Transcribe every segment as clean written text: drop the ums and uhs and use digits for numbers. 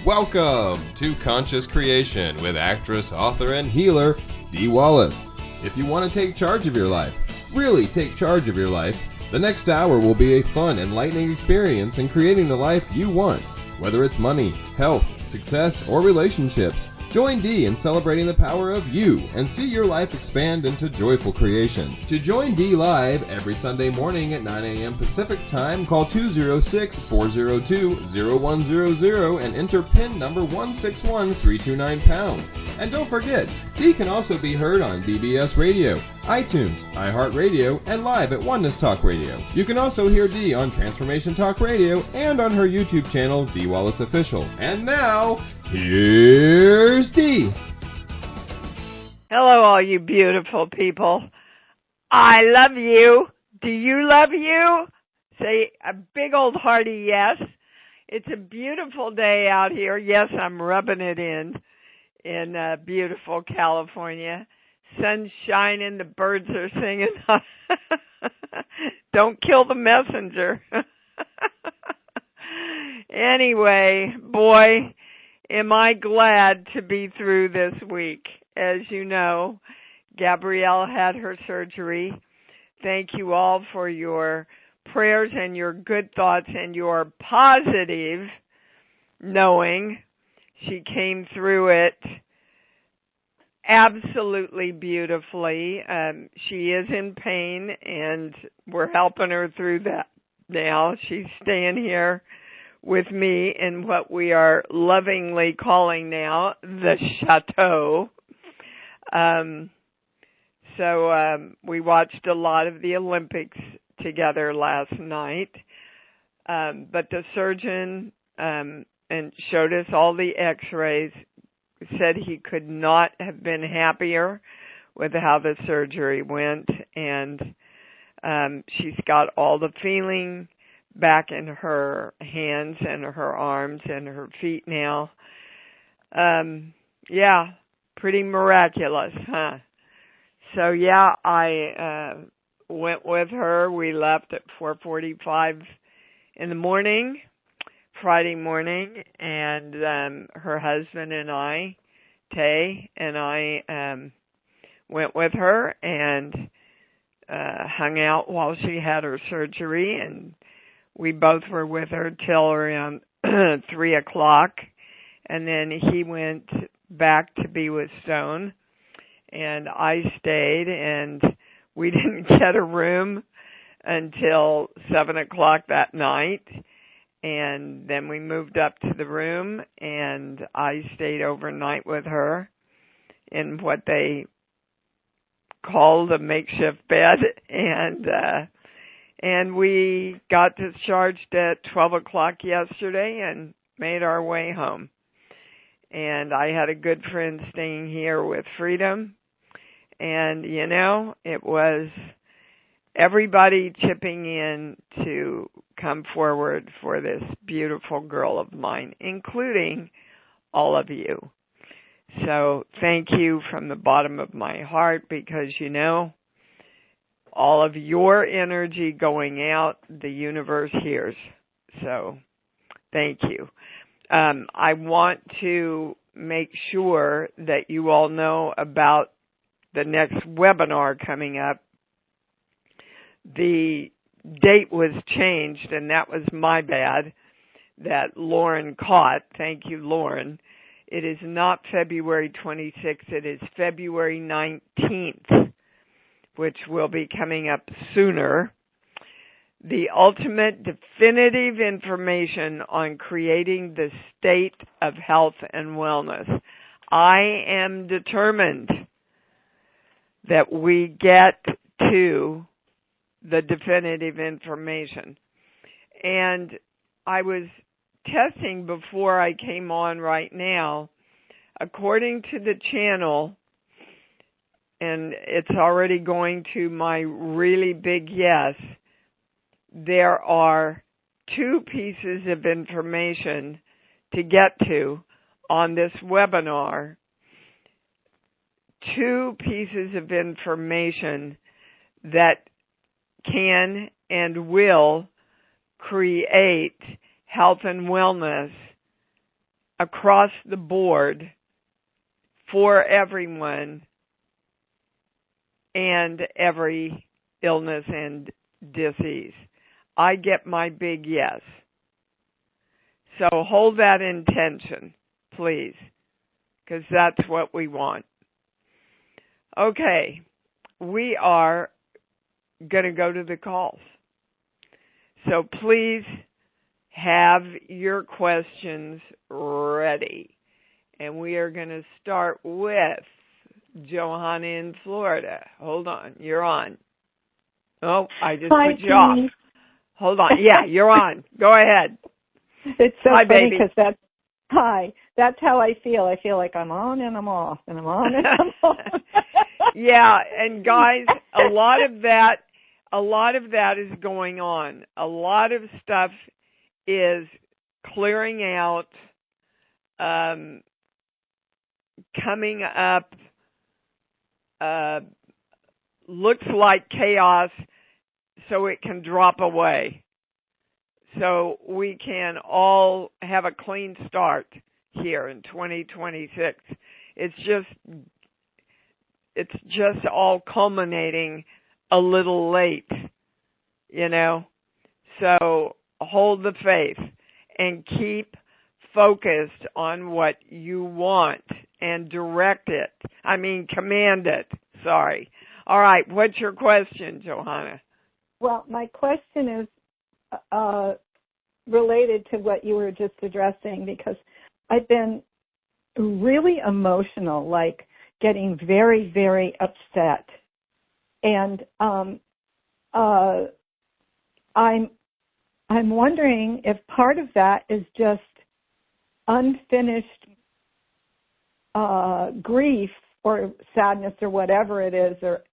Welcome to Conscious Creation with actress, author, and healer, Dee Wallace. If you want to take charge of your life, really take charge of your life, the next hour will be a fun, enlightening experience in creating the life you want. Whether it's money, health, success, or relationships, join Dee in celebrating the power of you and see your life expand into joyful creation. To join Dee live every Sunday morning at 9 a.m. Pacific Time, call 206-402-0100 and enter PIN number 161329#. And don't forget, Dee can also be heard on BBS Radio, iTunes, iHeartRadio, and live at Oneness Talk Radio. You can also hear Dee on Transformation Talk Radio and on her YouTube channel, Dee Wallace Official. And now, here's Dee. Hello, all you beautiful people. I love you. Do you love you? Say a big old hearty yes. It's a beautiful day out here. Yes, I'm rubbing it in beautiful California. Sun's shining, the birds are singing. Don't kill the messenger. Anyway, boy, am I glad to be through this week. As you know, Gabrielle had her surgery. Thank you all for your prayers and your good thoughts and your positive knowing. She came through it absolutely beautifully. She is in pain, and we're helping her through that now. She's staying here with me in what we are lovingly calling now the chateau. We watched a lot of the Olympics together last night. But the surgeon and showed us all the x-rays, said he could not have been happier with how the surgery went. And she's got all the feeling back in her hands and her arms and her feet now. Yeah, pretty miraculous, huh? So, yeah, I went with her. We left at 4:45 in the morning, Friday morning, and her husband and I, Tay, and I went with her and hung out while she had her surgery, and we both were with her till around 3 o'clock, and then he went back to be with Stone, and I stayed, and we didn't get a room until 7 o'clock that night, and then we moved up to the room, and I stayed overnight with her in what they called a makeshift bed, and we got discharged at 12 o'clock yesterday and made our way home. And I had a good friend staying here with Freedom. And, you know, it was everybody chipping in to come forward for this beautiful girl of mine, including all of you. So thank you from the bottom of my heart, because, you know, all of your energy going out, the universe hears. So thank you. I want to make sure that you all know about the next webinar coming up. The date was changed, and that was my bad, that Lauren caught. Thank you, Lauren. It is not February 26th. It is February 19th, which will be coming up sooner. The ultimate definitive information on creating the state of health and wellness. I am determined that we get to the definitive information. And I was testing before I came on right now. According to the channel, and it's already going to my really big yes, there are 2 pieces of information to get to on this webinar. 2 pieces of information that can and will create health and wellness across the board for everyone and every illness and disease. I get my big yes. So hold that intention, please, because that's what we want. Okay, we are going to go to the calls. So please have your questions ready. And we are going to start with Johanna in Florida. Hold on, you're on. Oh, I just Hi, put you off. Hold on. Yeah, you're on. Go ahead. It's so Hi, funny baby. because that's how I feel. I feel like I'm on and I'm off, and I'm on and I'm off. Yeah, and guys, a lot of that is going on. A lot of stuff is clearing out, coming up, looks like chaos, so it can drop away. So we can all have a clean start here in 2026. It's just all culminating a little late, you know. So hold the faith and keep focused on what you want and command it. Sorry. All right, what's your question, Johanna? Well, my question is related to what you were just addressing, because I've been really emotional, like getting very, very upset. And I'm wondering if part of that is just unfinished grief or sadness or whatever it is, or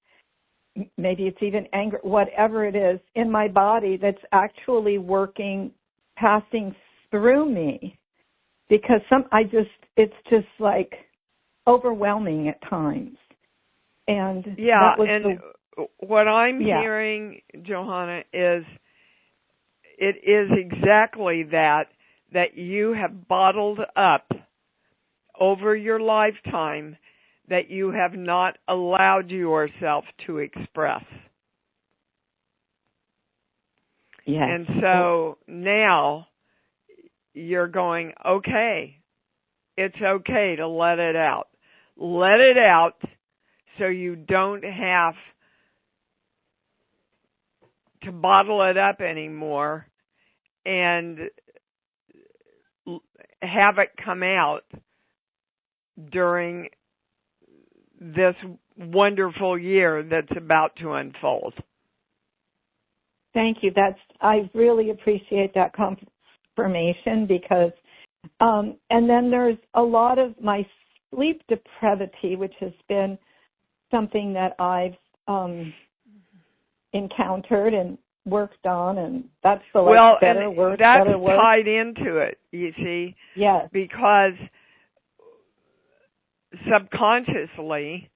maybe it's even anger, whatever it is in my body that's actually working, passing through me, because it's just like overwhelming at times. And yeah, and what I'm hearing, Johanna, is it is exactly that you have bottled up over your lifetime, that you have not allowed yourself to express. Yes. And so now you're going, okay, it's okay to let it out. Let it out so you don't have to bottle it up anymore and have it come out during this wonderful year that's about to unfold. Thank you. I really appreciate that confirmation, because and then there's a lot of my sleep depravity, which has been something that I've encountered and worked on, and that's the better work. That's better work. tied into it, you see. Yes. Because subconsciously,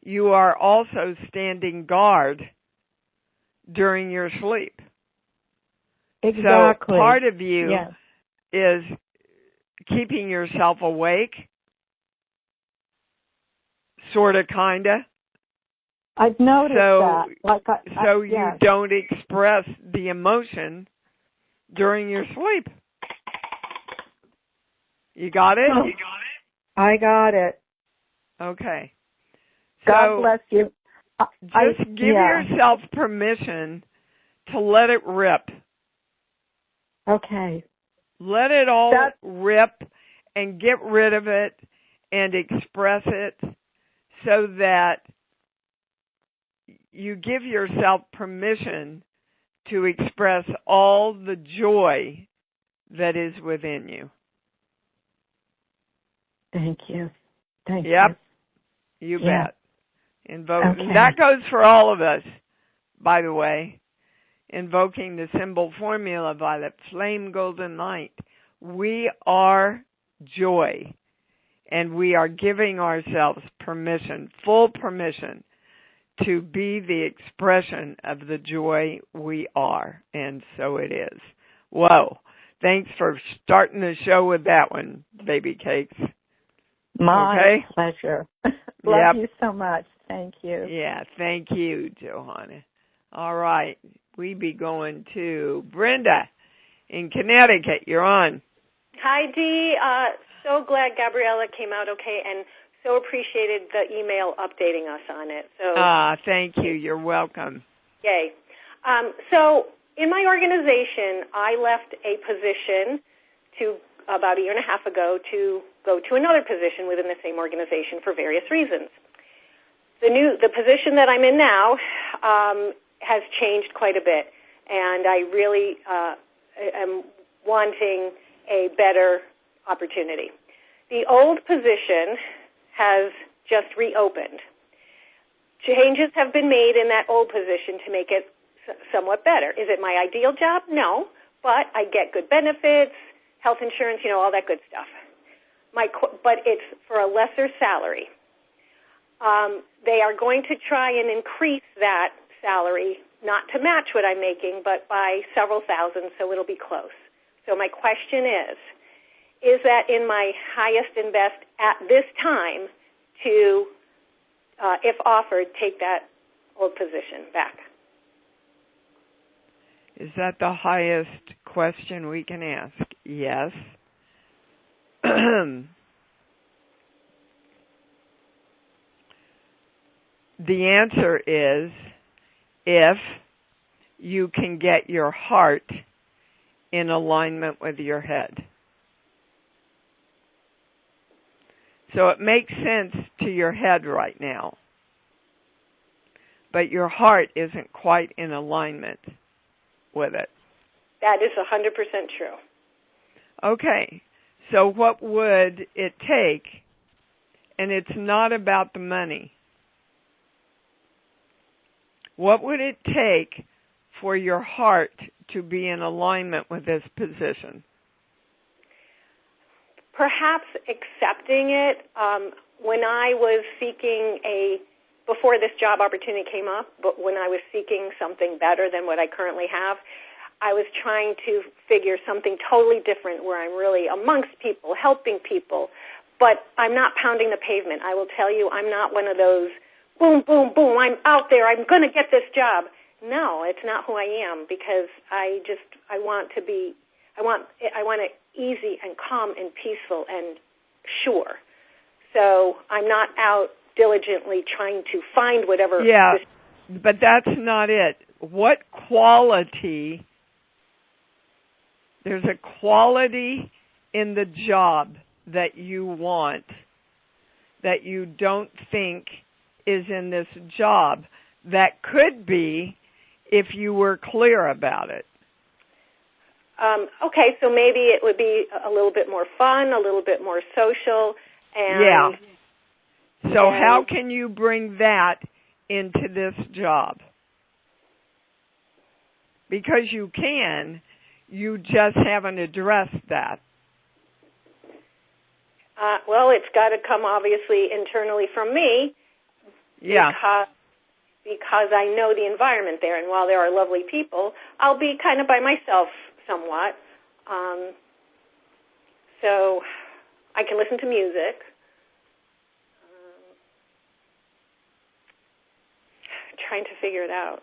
you are also standing guard during your sleep. Exactly. So part of you is keeping yourself awake, sort of, kind of. I've noticed that. You don't express the emotion during your sleep. You got it? Oh, I got it. Okay. God bless you. Just give yourself permission to let it rip. Okay. Let it all rip and get rid of it and express it, so that you give yourself permission to express all the joy that is within you. Thank you. Thank you. Yep. You bet. Invoke. Okay. That goes for all of us, by the way. Invoking the symbol formula violet, flame golden light. We are joy, and we are giving ourselves permission, full permission, to be the expression of the joy we are, and so it is. Whoa. Thanks for starting the show with that one, Baby Cakes. My pleasure. Love you so much. Thank you. Yeah, thank you, Johanna. All right, we be going to Brenda in Connecticut. You're on. Hi, Dee. So glad Gabriella came out okay, and so appreciated the email updating us on it. So thank you. You're welcome. Yay. So in my organization, I left a position about a year and a half ago to go to another position within the same organization for various reasons. The position that I'm in now has changed quite a bit, and I really am wanting a better opportunity. The old position has just reopened. Changes have been made in that old position to make it somewhat better. Is it my ideal job? No, but I get good benefits, health insurance, all that good stuff. But it's for a lesser salary. They are going to try and increase that salary, not to match what I'm making, but by several thousand, so it'll be close. So my question is that in my highest and best at this time to, if offered, take that old position back? Is that the highest question we can ask? Yes. The answer is if you can get your heart in alignment with your head. So it makes sense to your head right now, but your heart isn't quite in alignment with it. That is 100% true. Okay, so what would it take? And it's not about the money. What would it take for your heart to be in alignment with this position? Perhaps accepting it. When I was seeking before this job opportunity came up, but when I was seeking something better than what I currently have, I was trying to figure something totally different where I'm really amongst people, helping people, but I'm not pounding the pavement. I will tell you, I'm not one of those boom, boom, boom, I'm out there, I'm going to get this job. No, it's not who I am, because I want it easy and calm and peaceful and sure. So I'm not out diligently trying to find whatever. Yeah, but that's not it. What quality, there's a quality in the job that you want that you don't think is in this job that could be if you were clear about it. Okay, so maybe it would be a little bit more fun, a little bit more social. Yeah. So how can you bring that into this job? Because you can, you just haven't addressed that. Well, it's got to come obviously internally from me. Yeah. Because I know the environment there, and while there are lovely people, I'll be kind of by myself somewhat. So I can listen to music. Trying to figure it out.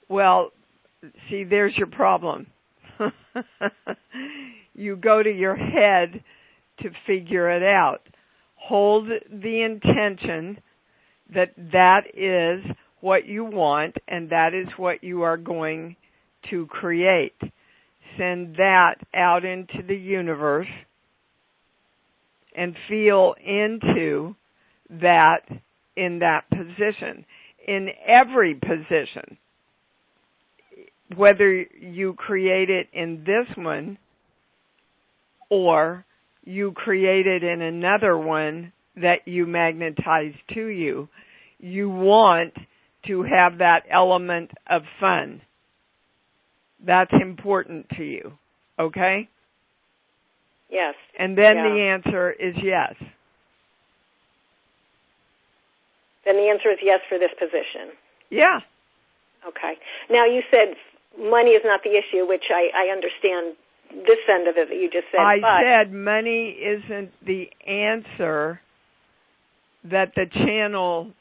Well, see, there's your problem. You go to your head to figure it out. Hold the intention that is what you want and that is what you are going to create. Send that out into the universe and feel into that in that position. In every position, whether you create it in this one or you create it in another one that you magnetize to you, you want to have that element of fun. That's important to you, okay? Yes. And then the answer is yes. Then the answer is yes for this position. Yeah. Okay. Now, you said money is not the issue, which I understand this end of it that you just said. I said money isn't the answer that the channel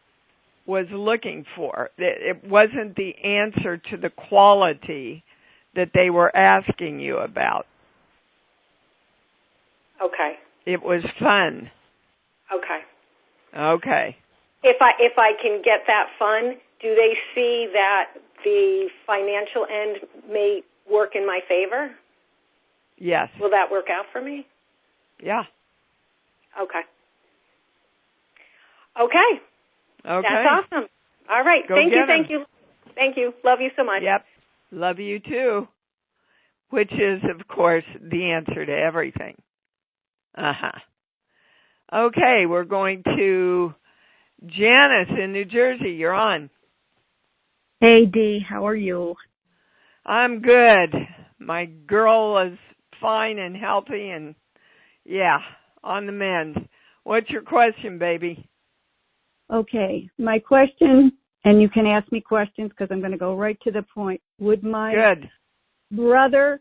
was looking for. It wasn't the answer to the quality that they were asking you about. Okay. It was fun. Okay. Okay. If I can get that fun, do they see that the financial end may work in my favor? Yes. Will that work out for me? Yeah. Okay. Okay. Okay. That's awesome. All right. Go Thank you. get 'em. Thank you. Thank you. Love you so much. Yep. Love you too. Which is, of course, the answer to everything. Uh-huh. Okay, we're going to Janice in New Jersey. You're on. Hey, Dee, how are you? I'm good. My girl is fine and healthy and, yeah, on the mend. What's your question, baby? Okay, my question, and you can ask me questions because I'm going to go right to the point. Would my brother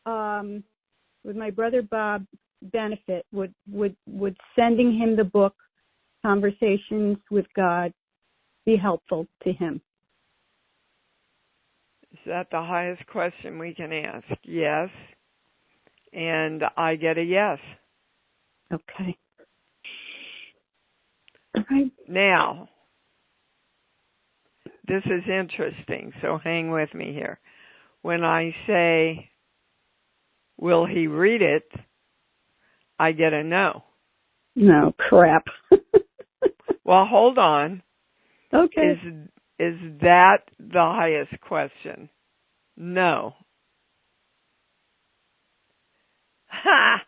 Bob benefit? Would sending him the book, Conversations with God, be helpful to him? Is that the highest question we can ask? Yes. And I get a yes. Okay. All right. Now, this is interesting, so hang with me here. When I say, will he read it, I get a no. No, crap. Well, hold on. Okay. Is that the highest question? No. Ha!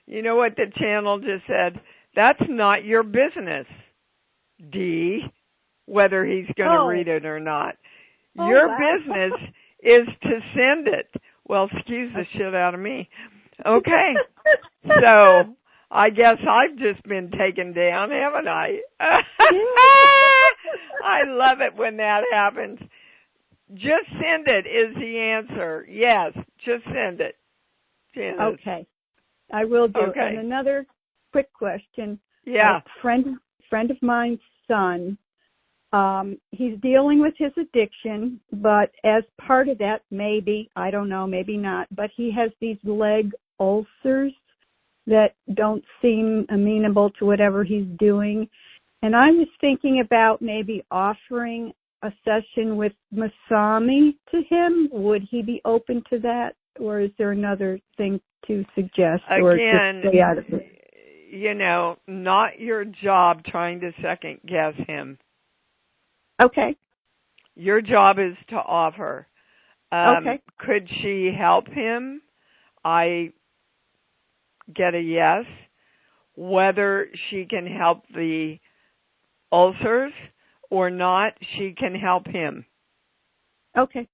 You know what the channel just said? That's not your business, Dee, whether he's going to read it or not. Your business is to send it. Well, excuse the shit out of me. Okay. So I guess I've just been taken down, haven't I? I love it when that happens. Just send it is the answer. Yes, just send it. Janice. Okay. I will do. Okay. And another quick question. Yeah. A friend of mine's son, he's dealing with his addiction, but as part of that, maybe, I don't know, maybe not, but he has these leg ulcers that don't seem amenable to whatever he's doing. And I was thinking about maybe offering a session with Masami to him. Would he be open to that? Or is there another thing to suggest? Again, or just stay out of it? You know, not your job trying to second guess him. Okay. Your job is to offer. Okay. Could she help him? I get a yes. Whether she can help the ulcers or not, she can help him. Okay.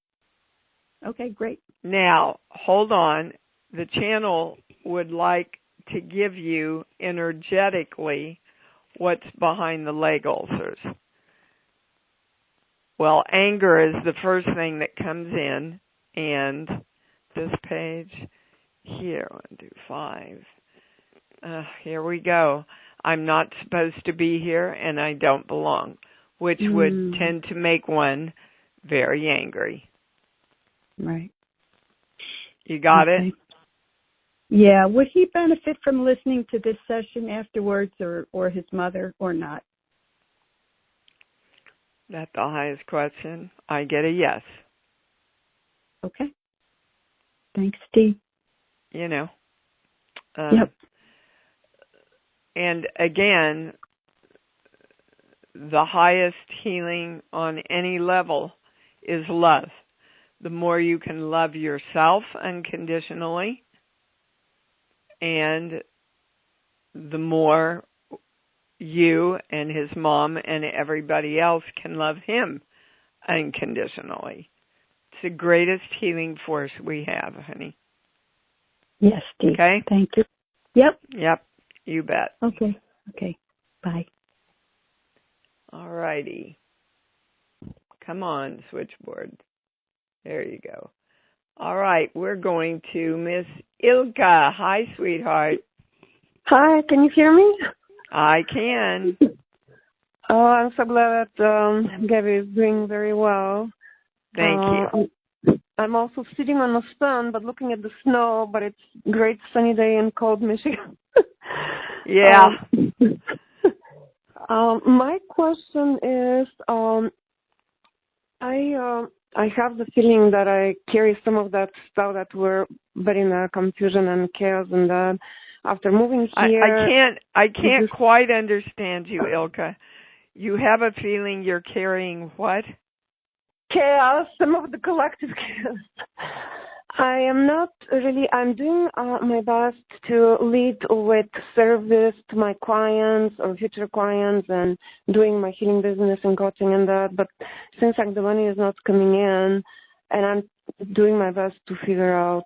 Okay, great. Now, hold on. The channel would like to give you energetically what's behind the leg ulcers. Well, anger is the first thing that comes in, and this page here, 1, 2, 5. Here we go. I'm not supposed to be here, and I don't belong, which would tend to make one very angry. Right. You got it? Yeah. Would he benefit from listening to this session afterwards, or his mother, or not? That's the highest question. I get a yes. Okay. Thanks, Steve. You know. Yep. And again, the highest healing on any level is love. The more you can love yourself unconditionally, and the more you and his mom and everybody else can love him unconditionally. It's the greatest healing force we have, honey. Yes, Steve. Okay? Thank you. Yep. Yep. You bet. Okay. Okay. Bye. All righty. Come on, switchboard. There you go. All right, we're going to Miss Ilka. Hi, sweetheart. Hi, can you hear me? I can. Oh, I'm so glad that Gabby is doing very well. Thank you. I'm also sitting on the sun, but looking at the snow, but it's a great sunny day in cold Michigan. Yeah. My question is, I have the feeling that I carry some of that stuff that were very in confusion and chaos, and that after moving here, I can't quite understand you, Ilka. You have a feeling you're carrying what? Chaos, some of the collective chaos. I am not really, I'm doing my best to lead with service to my clients or future clients and doing my healing business and coaching and that, but since the money is not coming in, and I'm doing my best to figure out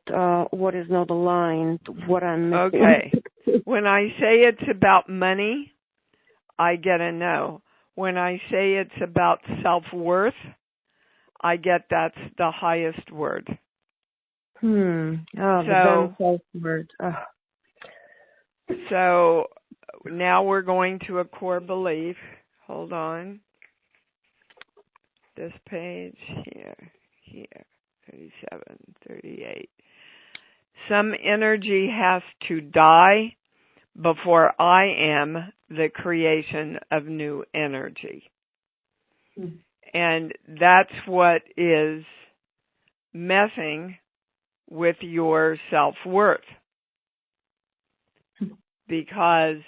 what is not aligned, what I'm missing. Okay. When I say it's about money, I get a no. When I say it's about self-worth, I get that's the highest word. Oh, the self-worth. So now we're going to a core belief. Hold on. This page, here, 37, 38. Some energy has to die before I am the creation of new energy. And that's what is messing with your self-worth. Because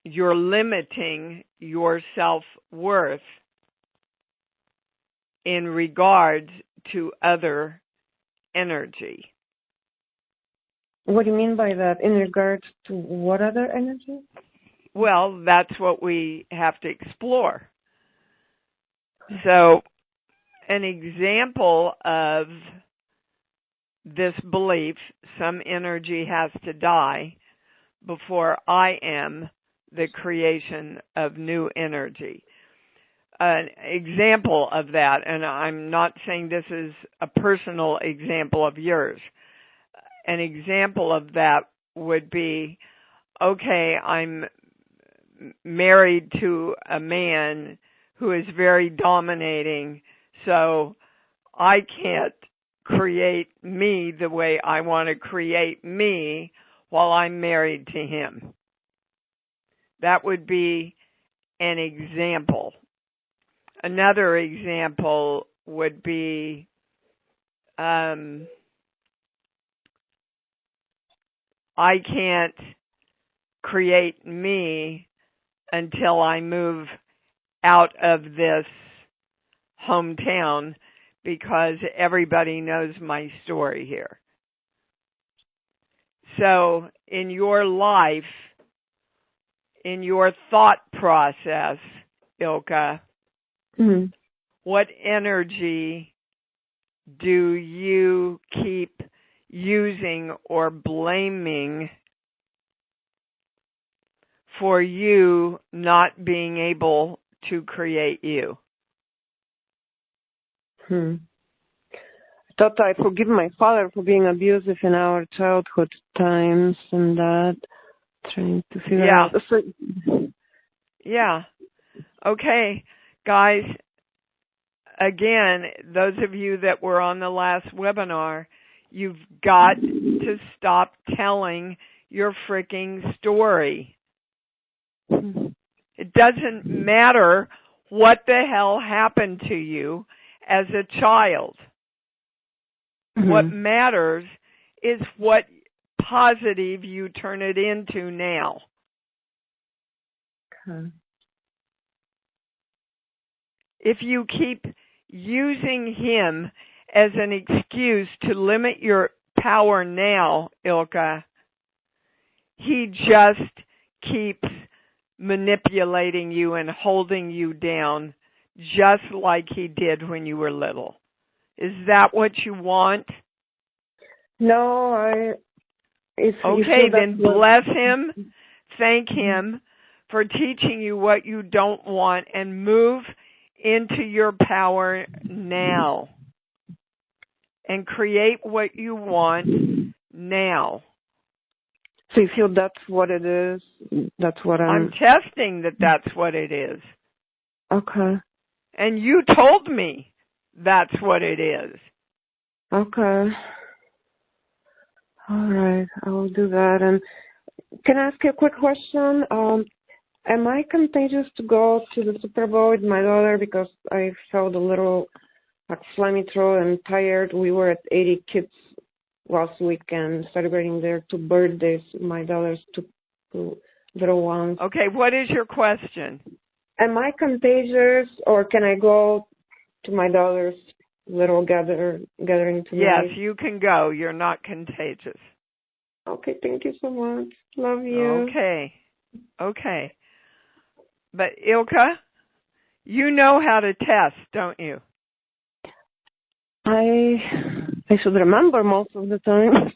you're limiting your self-worth in regards to other energy. What do you mean by that? In regards to what other energy? Well, that's what we have to explore. So, an example of this belief, some energy has to die before I am the creation of new energy. An example of that, and I'm not saying this is a personal example of yours, an example of that would be, okay, I'm married to a man who is very dominating, so I can't create me the way I want to create me while I'm married to him. That would be an example. Another example would be I can't create me until I move out of this hometown because everybody knows my story here. So in your life, in your thought process, Ilka, what energy do you keep using or blaming for you not being able to create you? I thought I forgive my father for being abusive in our childhood times and that, trying to figure out. Yeah. Okay, guys, again, those of you that were on the last webinar, you've got to stop telling your freaking story. It doesn't matter what the hell happened to you as a child. What matters is what positive you turn it into now. If you keep using him as an excuse to limit your power now, Ilka, he just keeps manipulating you and holding you down just like he did when you were little. Is that what you want? No, Okay, then bless him, thank him for teaching you what you don't want, and move into your power now. and create what you want now. So you feel that's what it is? That's what I'm testing that that's what it is. Okay. And you told me that's what it is. Okay. All right. I will do that. And can I ask you a quick question? Am I contagious to go to the Super Bowl with my daughter because I felt a little like phlegmy throat and tired? We were at 80 kids last weekend celebrating their 2 birthdays, my daughter's two little ones. Okay, what is your question? Am I contagious, or can I go to my daughter's little gathering tonight? Yes, you can go. You're not contagious. Okay, thank you so much. Love you. Okay. But Ilka, you know how to test, don't you? I should remember most of the time.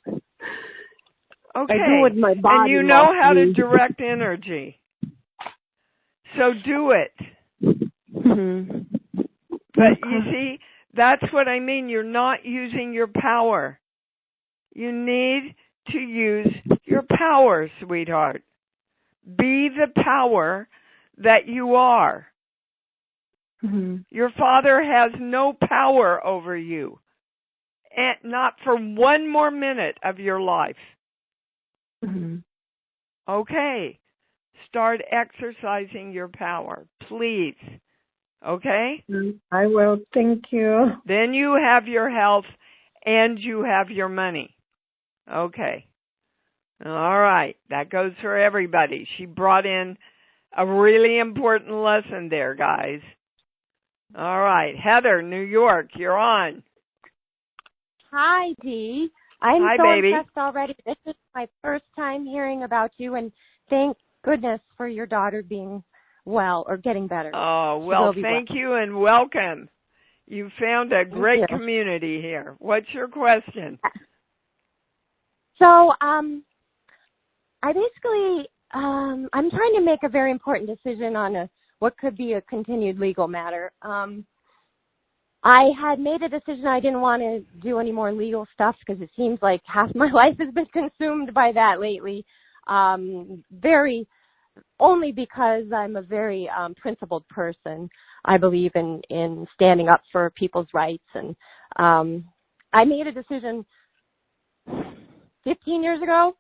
Okay. I do with my body. And you know how to direct energy. So do it. Mm-hmm. But you see, that's what I mean. You're not using your power. You need to use your power, sweetheart. Be the power that you are. Mm-hmm. Your father has no power over you. And not for one more minute of your life. Mm-hmm. Okay. Start exercising your power, please. Okay? I will. Thank you. Then you have your health and you have your money. Okay. All right. That goes for everybody. She brought in a really important lesson there, guys. All right. Heather, New York, you're on. Hi, Dee. I'm Hi, so baby. impressed already. This is my first time hearing about you, and thank goodness for your daughter being well or getting better. Oh, well, thank you and welcome. You found a great you. community here. What's your question? So, I basically, I'm trying to make a very important decision on what could be a continued legal matter. I had made a decision I didn't want to do any more legal stuff because it seems like half my life has been consumed by that lately. Only because I'm a very principled person. I believe in standing up for people's rights. And I made a decision 15 years ago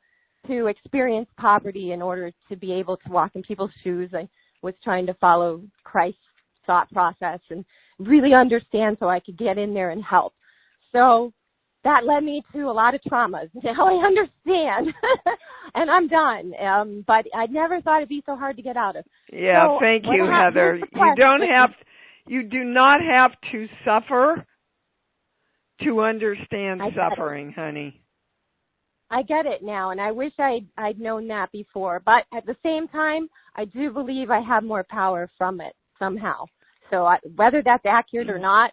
to experience poverty in order to be able to walk in people's shoes. I was trying to follow Christ's thought process and really understand so I could get in there and help. So that led me to a lot of traumas. Now I understand, and I'm done. But I never thought it'd be so hard to get out of. Yeah, so thank you, Heather. You do not have to suffer to understand suffering, honey. I get it now, and I wish I'd known that before. But at the same time, I do believe I have more power from it somehow. So whether that's accurate or not,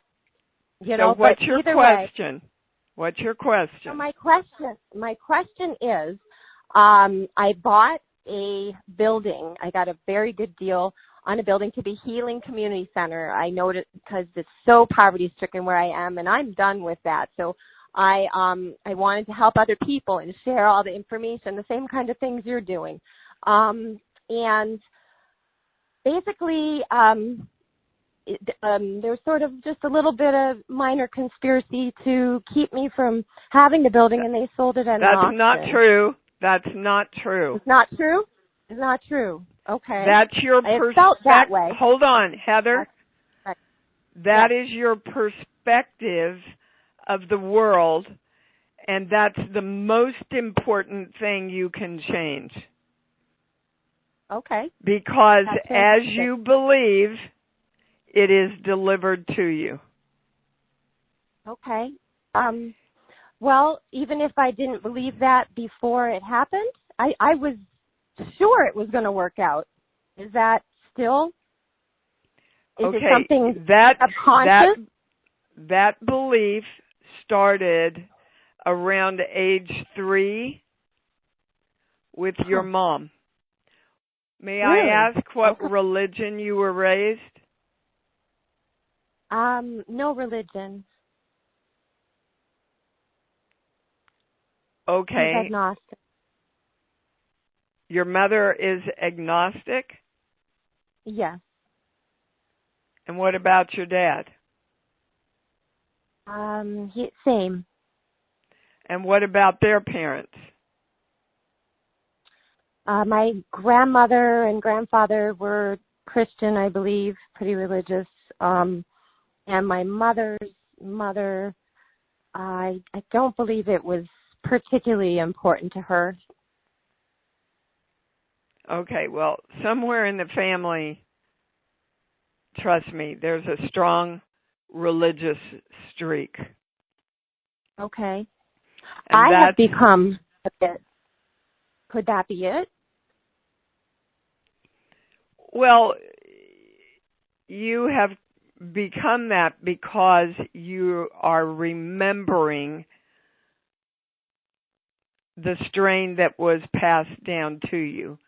So what's your question? What's your question? So my question is, I bought a building. I got a very good deal on a building to be Healing Community Center. I noticed because it's so poverty-stricken where I am, and I'm done with that. So I wanted to help other people and share all the information, the same kind of things you're doing. And basically, there's sort of just a little bit of minor conspiracy to keep me from having the building, and they sold it at an auction. That's not true. That's not true. It's not true? It's not true. Okay. That's your perspective. Felt that way. Hold on, Heather. That is your perspective of the world, and that's the most important thing you can change. Okay. Because as you believe, it is delivered to you. Okay. Well, even if I didn't believe that before it happened, I was sure it was going to work out. Is that still? Is it something subconscious? That belief started around age 3 with your mom. May I ask what religion you were raised? No religion. Okay. He's agnostic. Your mother is agnostic? Yes. And what about your dad? Same. And what about their parents? My grandmother and grandfather were Christian, I believe, pretty religious. And my mother's mother, I don't believe it was particularly important to her. Okay, well, somewhere in the family, trust me, there's a strong religious streak. Okay. And I have become a bit. Could that be it? Well, you have become that because you are remembering the strain that was passed down to you,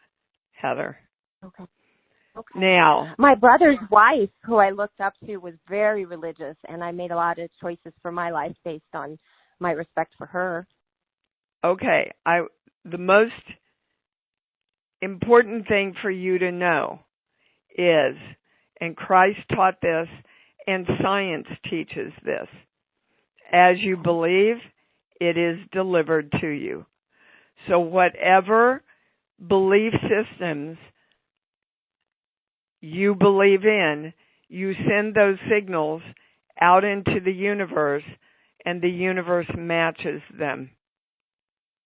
Heather. Okay. Now, my brother's wife, who I looked up to, was very religious, and I made a lot of choices for my life based on my respect for her. Okay, the most important thing for you to know is, and Christ taught this, and science teaches this, as you believe, it is delivered to you. So whatever belief systems you believe in, you send those signals out into the universe, and the universe matches them.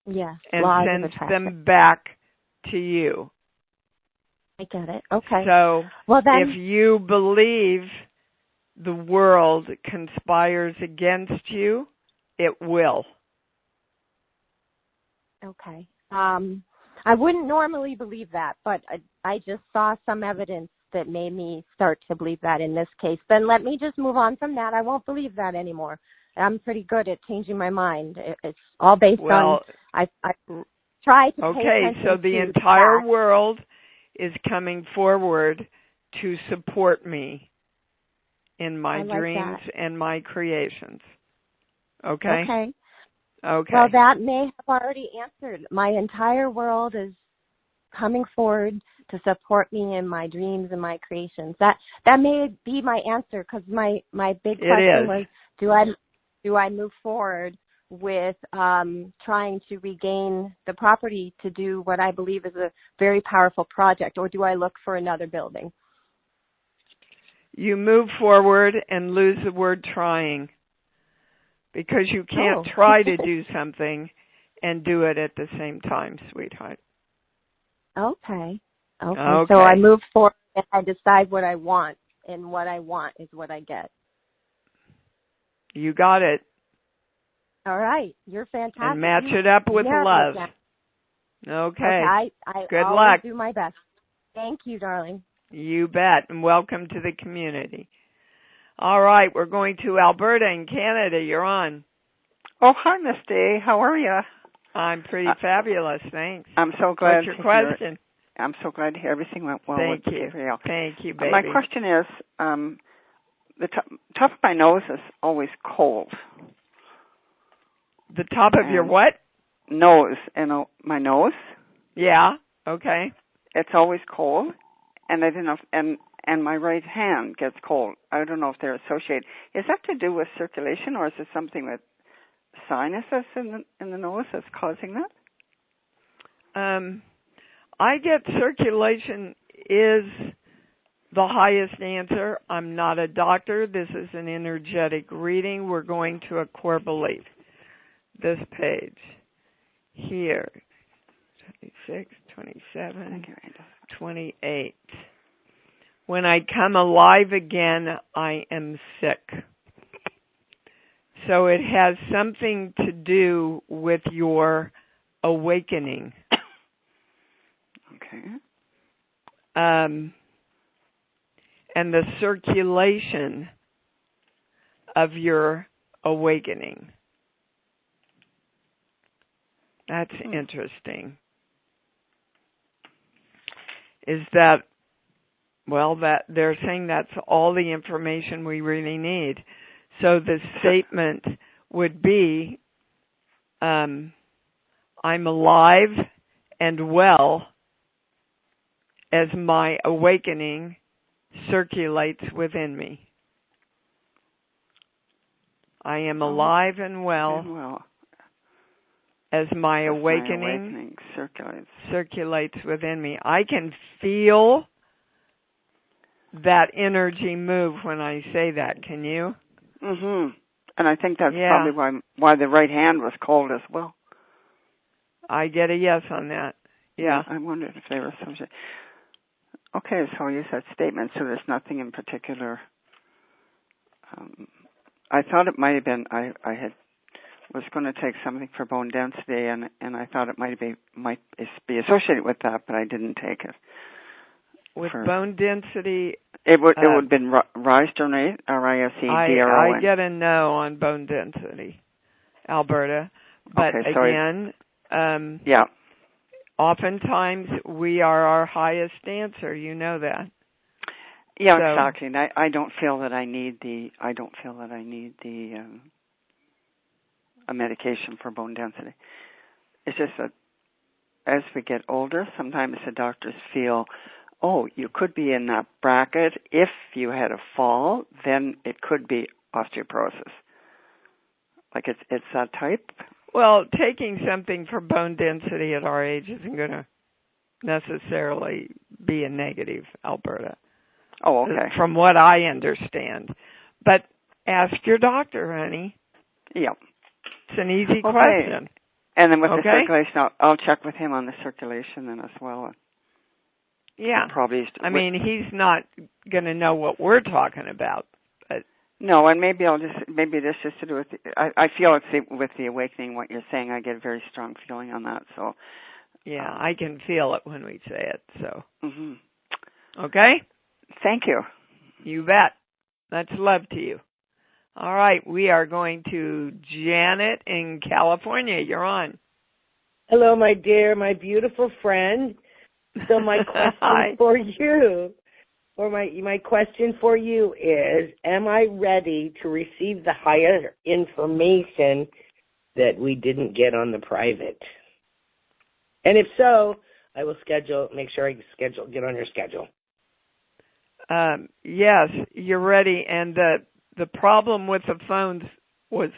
Yes, and sends them back to you. I get it. Okay. So well, then, if you believe the world conspires against you, it will. Okay. I wouldn't normally believe that, but I just saw some evidence that made me start to believe that in this case. Then let me just move on from that. I won't believe that anymore. I'm pretty good at changing my mind. It's all based on I try to pay attention so the entire world is coming forward to support me in my dreams and my creations. Okay? Okay. Okay. Well, that may have already answered. My entire world is coming forward to support me in my dreams and my creations. That may be my answer, because my big question was, do I move forward with trying to regain the property to do what I believe is a very powerful project, or do I look for another building? You move forward and lose the word trying, because you can't try to do something and do it at the same time, sweetheart. Okay. So I move forward and I decide what I want, and what I want is what I get. You got it. All right. You're fantastic. And match it up with love. Okay. Good luck. I'll do my best. Thank you, darling. You bet. And welcome to the community. All right. We're going to Alberta in Canada. You're on. Oh, hi, Miss Day. How are you? I'm pretty fabulous. Thanks. I'm so glad. What's your question? I'm so glad to hear everything went well. Thank you. Thank you, baby. My question is, the top of my nose is always cold. The top of your what? Nose. My nose. Yeah. Okay. It's always cold, and I don't know. And my right hand gets cold. I don't know if they're associated. Is that to do with circulation, or is it something with sinuses in the nose that's causing that? I get circulation is the highest answer. I'm not a doctor. This is an energetic reading. We're going to a core belief. This page here, 26, 27, 28. When I come alive again, I am sick. So it has something to do with your awakening. Okay. And the circulation of your awakening. That's interesting. Is that, well, that they're saying that's all the information we really need. So the statement would be, I'm alive and well as my awakening circulates within me. I am alive and well as my awakening circulates within me. I can feel that energy move when I say that. Can you? Mhm. And I think that's probably why the right hand was cold as well. I get a yes on that. Yeah. I wondered if they were associated. Okay, so you said statement, so there's nothing in particular. I thought it might have been, I was going to take something for bone density, and I thought it might be associated with that, but I didn't take it. With bone density, it would have been Risdronate, R-I-S-E-D-R-O-N. I get a no on bone density, Alberta. But okay, again, oftentimes we are our highest answer. You know that. Yeah, so, exactly. And I don't feel that I need a medication for bone density. It's just that as we get older, sometimes the doctors feel, oh, you could be in that bracket. If you had a fall, then it could be osteoporosis. Like it's that type. Well, taking something for bone density at our age isn't going to necessarily be a negative, Alberta. Oh, okay. From what I understand. But ask your doctor, honey. Yep. It's an easy question. And then with the circulation, I'll check with him on the circulation then as well. Yeah. Probably. He's not going to know what we're talking about. But no, and maybe this is to do with, I feel it's with the awakening, what you're saying. I get a very strong feeling on that. So. Yeah, I can feel it when we say it. So. Mm-hmm. Okay? Thank you. You bet. That's love to you. All right, we are going to Janet in California. You're on. Hello, my dear, my beautiful friend. So my question for you, or my question for you is, am I ready to receive the higher information that we didn't get on the private? And if so, I will make sure I get on your schedule. Yes, you're ready. And the problem with the phones was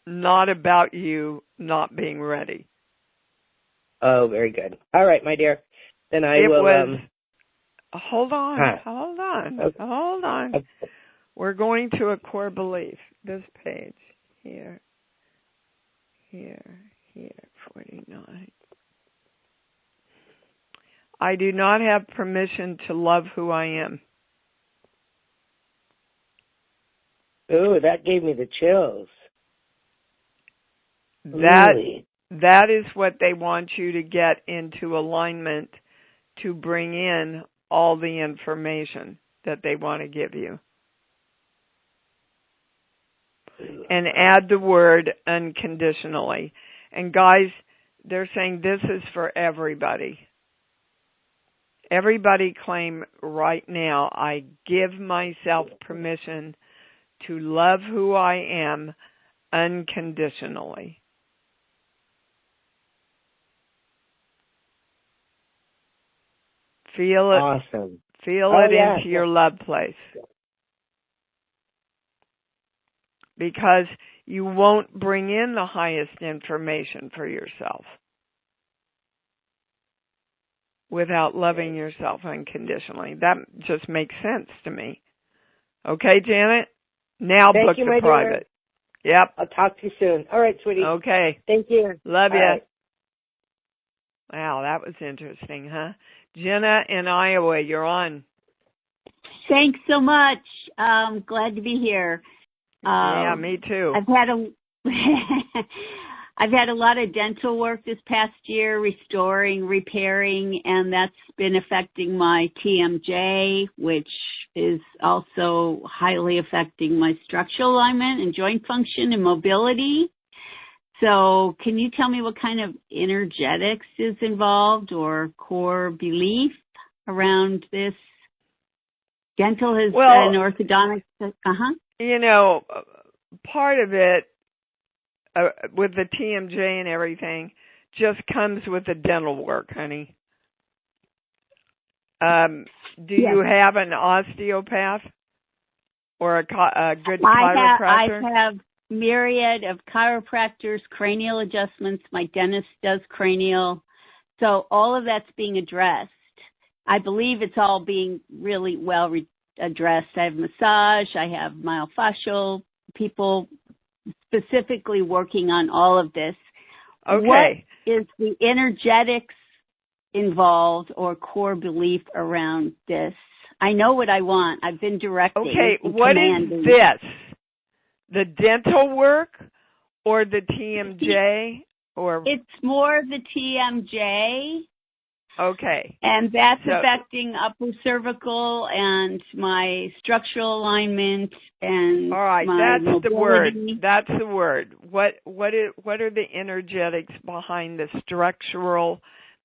not about you not being ready. Oh, very good. All right, my dear. Then I will. Hold on. Okay. We're going to a core belief. This page here, 49. I do not have permission to love who I am. Ooh, that gave me the chills. That is what they want you to get into alignment to bring in all the information that they want to give you. And add the word unconditionally. And guys, they're saying this is for everybody. Everybody claim right now, I give myself permission to love who I am unconditionally. Feel it. Awesome. Feel it into your love place. Because you won't bring in the highest information for yourself without loving yourself unconditionally. That just makes sense to me. Okay, Janet? Now book the private. Dear. Yep. I'll talk to you soon. All right, sweetie. Okay. Thank you. Love you. Right. Wow, that was interesting, huh? Jenna in Iowa, you're on. Thanks so much. Glad to be here. Yeah, me too. I've had a lot of dental work this past year, restoring, repairing, and that's been affecting my TMJ, which is also highly affecting my structural alignment and joint function and mobility. So can you tell me what kind of energetics is involved or core belief around this? Dental has an orthodontic. You know, part of it with the TMJ and everything, just comes with the dental work, honey. Do you have an osteopath or a good chiropractor? I have myriad of chiropractors, cranial adjustments. My dentist does cranial. So all of that's being addressed. I believe it's all being really well addressed. I have massage. I have myofascial people specifically working on all of this. Okay. What is the energetics involved or core belief around this? I know what I want. I've been directing. Okay, and what commanding. is this? The dental work or the TMJ? Or it's more the TMJ. Okay. And that's affecting upper cervical and my structural alignment and all right, my that's mobility. the word. That's the word. What are the energetics behind the structural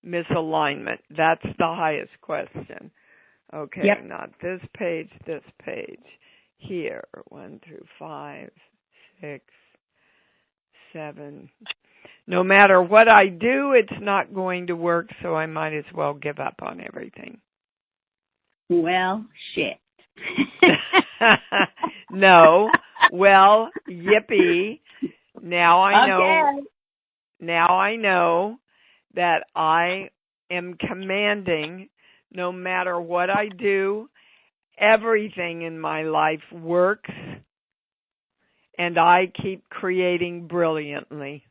misalignment? That's the highest question. Okay, yep. Not this page, this page. Here, 1 through 5, 6, 7. No matter what I do, it's not going to work, so I might as well give up on everything. Well, shit. No. Well, yippee. Now I know. Okay. Now I know that I am commanding, no matter what I do, everything in my life works, and I keep creating brilliantly.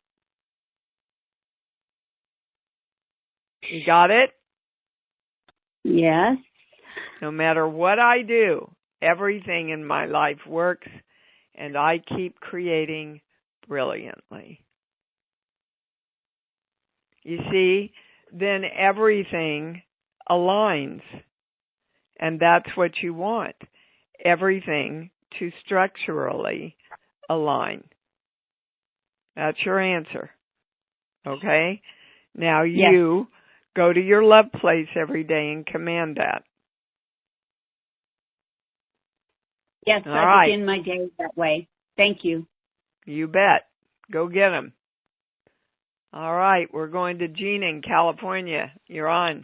You got it? Yes. No matter what I do, everything in my life works, and I keep creating brilliantly. You see, then everything aligns, and that's what you want, everything to structurally align. That's your answer. Okay? Now you go to your love place every day and command that. Yes, all I right. begin my day that way. Thank you. You bet. Go get them. All right, we're going to Gina in California. You're on.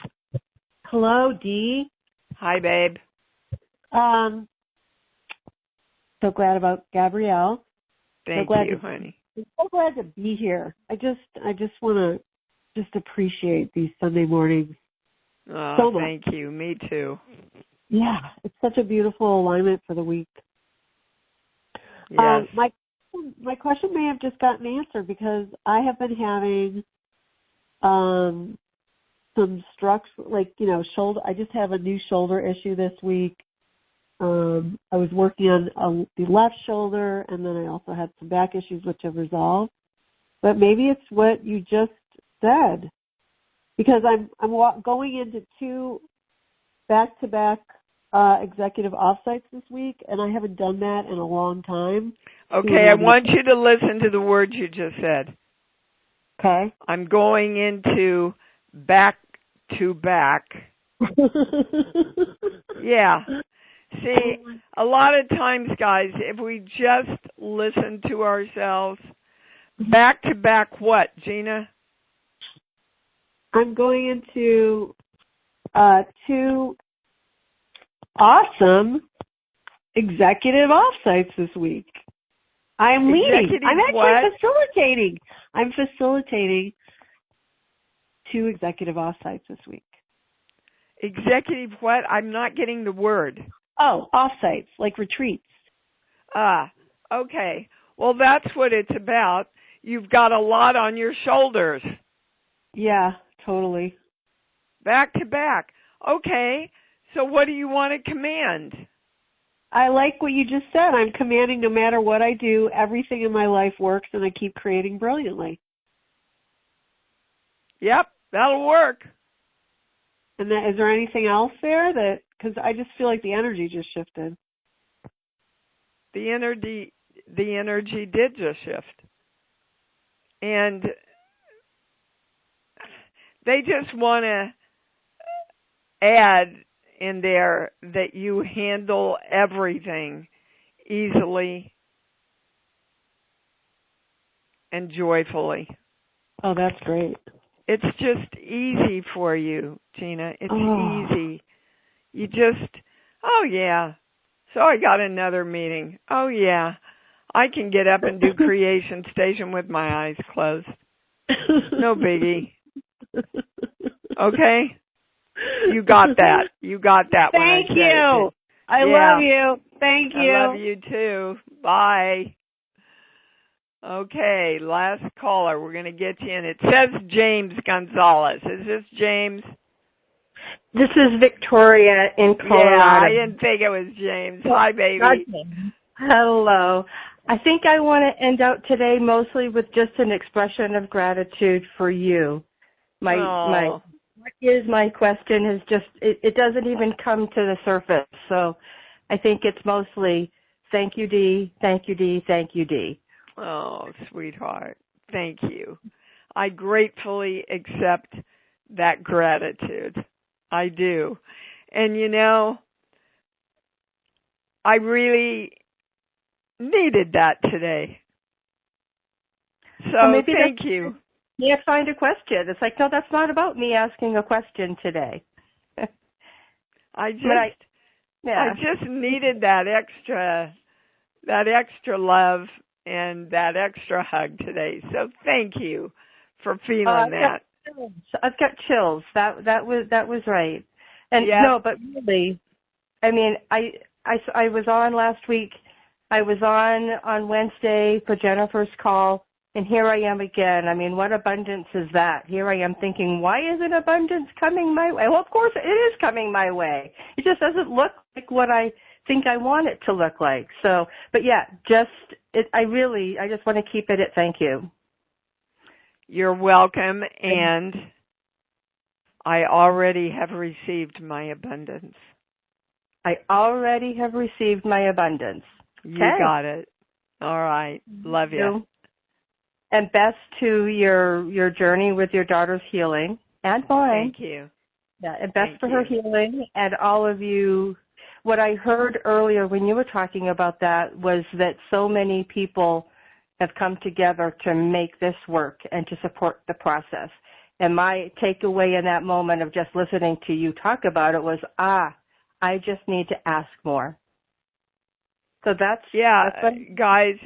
Hello, Dee. Hi, babe. So glad about Gabrielle. Thank you, honey. I'm so glad to be here. I just want to just appreciate these Sunday mornings. Oh, so much. Thank you. Me too. Yeah, it's such a beautiful alignment for the week. Yes. My question may have just gotten answered because I have been having some structure, shoulder. I just have a new shoulder issue this week. I was working on the left shoulder, and then I also had some back issues which have resolved. But maybe it's what you just said, because I'm going into 2 back-to-back executive offsites this week, and I haven't done that in a long time. Okay, I want you to listen to the words you just said. Okay. I'm going into back-to-back. Yeah. See, a lot of times, guys, if we just listen to ourselves, back-to-back what, Gina? I'm going into 2 awesome executive offsites this week. I'm leading. I'm actually facilitating. I'm facilitating 2 executive offsites this week. Executive what? I'm not getting the word. Oh, offsites, like retreats. Okay. Well, that's what it's about. You've got a lot on your shoulders. Yeah, totally. Back to back. Okay. So what do you want to command? I like what you just said. I'm commanding no matter what I do, everything in my life works, and I keep creating brilliantly. Yep, that'll work. And is there anything else there that, because I just feel like the energy just shifted. The energy did just shift. And they just want to add in there that you handle everything easily and joyfully. Oh, that's great. It's just easy for you, Gina. It's easy. You just, oh yeah. So I got another meeting. Oh yeah. I can get up and do creation station with my eyes closed. No biggie. Okay? You got that. You got that. Thank you. I love you. Thank you. I love you too. Bye. Okay, last caller. We're going to get you in. It says James Gonzalez. Is this James? This is Victoria in Colorado. Yeah, I didn't think it was James. Hi, baby. Hello. I think I want to end out today mostly with just an expression of gratitude for you. What is my question is just, it doesn't even come to the surface. So I think it's mostly thank you, Dee, thank you, Dee, thank you, Dee. Oh, sweetheart. Thank you. I gratefully accept that gratitude. I do. And you know, I really needed that today. So well, thank you. You find a question. It's like, no, that's not about me asking a question today. I just needed that extra love and that extra hug today. So thank you for feeling that. I've got chills. That was right. And no, but really, I mean, I was on last week. I was on Wednesday for Jennifer's call, and here I am again. I mean, what abundance is that? Here I am thinking, why isn't abundance coming my way? Well, of course it is coming my way. It just doesn't look like what I think I want it to look like. So, but yeah, I just want to keep it at thank you. You're welcome, and I already have received my abundance. I already have received my abundance. You got it. All right. Love you. And best to your journey with your daughter's healing and mine. Thank you. Yeah, and best for her healing and all of you. What I heard earlier when you were talking about that was that so many people have come together to make this work and to support the process. And my takeaway in that moment of just listening to you talk about it was, I just need to ask more. So that's guys,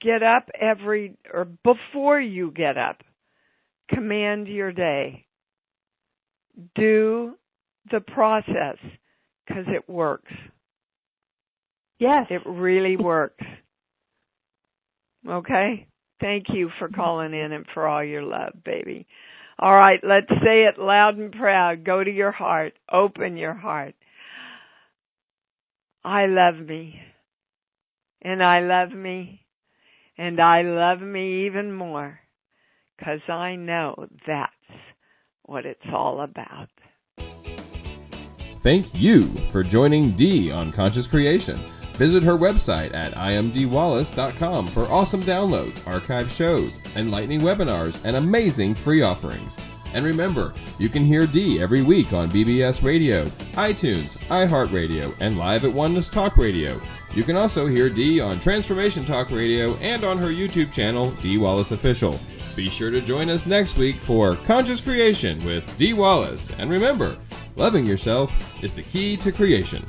get up before you get up, command your day. Do the process because it works. Yes. It really works. Okay? Thank you for calling in and for all your love, baby. All right, let's say it loud and proud. Go to your heart. Open your heart. I love me. And I love me. And I love me even more. Because I know that's what it's all about. Thank you for joining Dee on Conscious Creation. Visit her website at imdwallace.com for awesome downloads, archived shows, enlightening webinars, and amazing free offerings. And remember, you can hear Dee every week on BBS Radio, iTunes, iHeartRadio, and live at Oneness Talk Radio. You can also hear Dee on Transformation Talk Radio and on her YouTube channel, Dee Wallace Official. Be sure to join us next week for Conscious Creation with Dee Wallace. And remember, loving yourself is the key to creation.